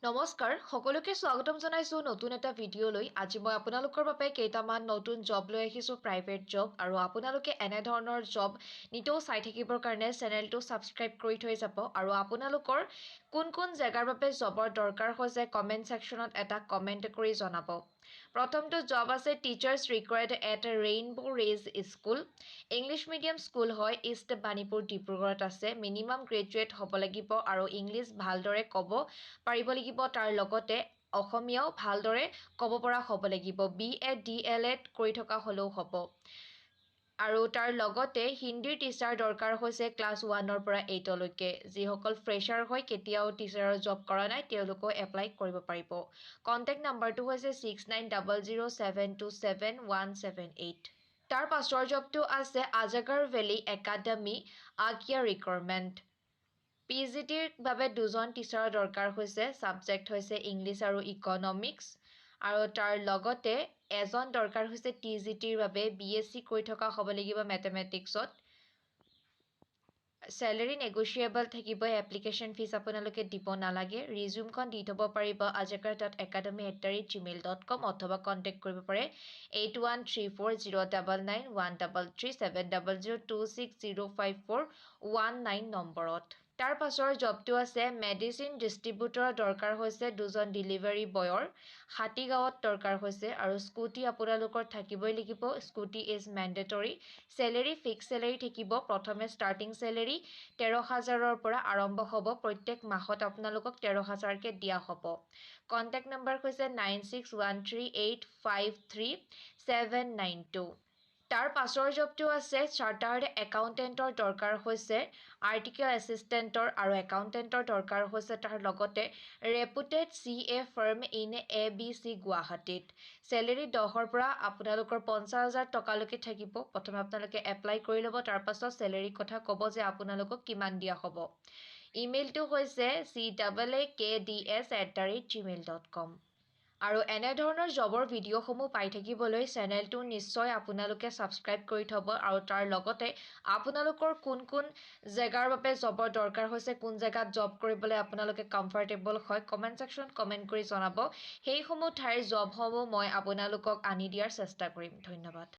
নমস্কাৰ সকলোকে স্বাগতম জনাইছো নতুন এটা ভিডিঅ'লৈ। আজি মই আপোনালোকৰ বাবে কেইটামান নতুন জব লৈ আহিছো, প্ৰাইভেট জব। আৰু আপোনালোকে এনে ধৰণৰ জব নিতৌ চাই থাকিবৰ কাৰণে চেনেলটো ছাবস্ক্ৰাইব কৰি থৈ যাব। আৰু আপোনালোকৰ কোন কোন জেগাৰ বাবে জবৰ দৰকাৰ হৈছে কমেণ্ট ছেকশ্যনত এটা কমেণ্ট কৰি জনাব। প্ৰথমটো জব আছে teachers required at rainbow raise school. English medium school হয়, ইষ্ট বাণীপুৰ ডিব্ৰুগড়ত আছে। মিনিমাম গ্ৰেজুৱেট হ'ব লাগিব আৰু ইংলিছ ভালদৰে ক'ব পাৰিব লাগিব। তাৰ লগতে অসমীয়াও ভালদৰে ক'ব পৰা হ'ব লাগিব। BA DLED কৰি থকা হ'লেও হ'ব। আৰু তাৰ লগতে হিন্দীৰ টিচাৰ দৰকাৰ হৈছে ক্লাছ 1ৰ পৰা 8লৈকে। যিসকল ফ্ৰেছাৰ হয়, কেতিয়াও টিচাৰৰ জব কৰা নাই, তেওঁলোকেও এপ্লাই কৰিব পাৰিব। কণ্টেক্ট নাম্বাৰটো হৈছে 6900727178। তাৰ পাছৰ জবটো আছে আজাগৰ ভেলী একাডেমী আগিয়া ৰিকুৱাৰমেণ্ট। PGTৰ বাবে দুজন টিচাৰৰ দৰকাৰ হৈছে। ছাবজেক্ট হৈছে ইংলিছ আৰু ইকনমিক্স। আৰু তাৰ লগতে এজন দৰকাৰ হৈছে TGTৰ বাবে BSc কৰি থকা হ'ব লাগিব মেথমেটিক্সত। চেলেৰি নেগোচিয়েবল থাকিব। এপ্লিকেশ্যন ফিজ আপোনালোকে দিব নালাগে। ৰিজিউমখন দি থ'ব পাৰিব azagar.academy@gmail.com অথবা কণ্টেক্ট কৰিব পাৰে 813409993700260541 নম্বৰত। তাৰ পাছৰ জবটো আছে মেডিচিন ডিষ্ট্ৰিবিউটৰৰ দৰকাৰ হৈছে দুজন ডেলিভাৰী বয়ৰ। হাতীগাঁৱত দৰকাৰ হৈছে। আৰু স্কুটি আপোনালোকৰ থাকিবই লাগিব। Scooty is mandatory. Celery fix celery থাকিব। প্ৰথমে ষ্টাৰ্টিং চেলেৰি 13,000ৰ পৰা আৰম্ভ হ'ব। প্ৰত্যেক মাহত আপোনালোকক 13,000কৈ দিয়া হ'ব। কণ্টেক্ট নম্বৰ হৈছে 9613853792। তাৰ পাছৰ জবটো আছে চাৰ্টাৰ্ড একাউণ্টেণ্টৰ দৰকাৰ হৈছে। আৰ্টিকেল এছিষ্টেণ্টৰ আৰু একাউণ্টেণ্টৰ দৰকাৰ হৈছে। তাৰ লগতে reputed CA farm in ABC গুৱাহাটীত। চেলেৰি 10ৰ পৰা আপোনালোকৰ 50,000 টকালৈকে থাকিব। প্ৰথমে আপোনালোকে এপ্লাই কৰি ল'ব। তাৰ পাছত চেলেৰিৰ কথা ক'ব যে আপোনালোকক কিমান দিয়া হ'ব। ইমেইলটো হৈছে caakds@gmail.com। আৰু এনেধৰণৰ জবৰ ভিডিঅ'সমূহ পাই থাকিবলৈ চেনেলটো নিশ্চয় আপোনালোকে ছাবস্ক্ৰাইব কৰি থ'ব। আৰু তাৰ লগতে আপোনালোকৰ কোন কোন জেগাৰ বাবে জবৰ দৰকাৰ হৈছে, কোন জেগাত জব কৰিবলৈ আপোনালোকে কমফৰ্টেবল হয়, কমেণ্ট ছেকশ্যনত কমেণ্ট কৰি জনাব। সেইসমূহ ঠাইৰ জবসমূহ মই আপোনালোকক আনি দিয়াৰ চেষ্টা কৰিম। ধন্যবাদ।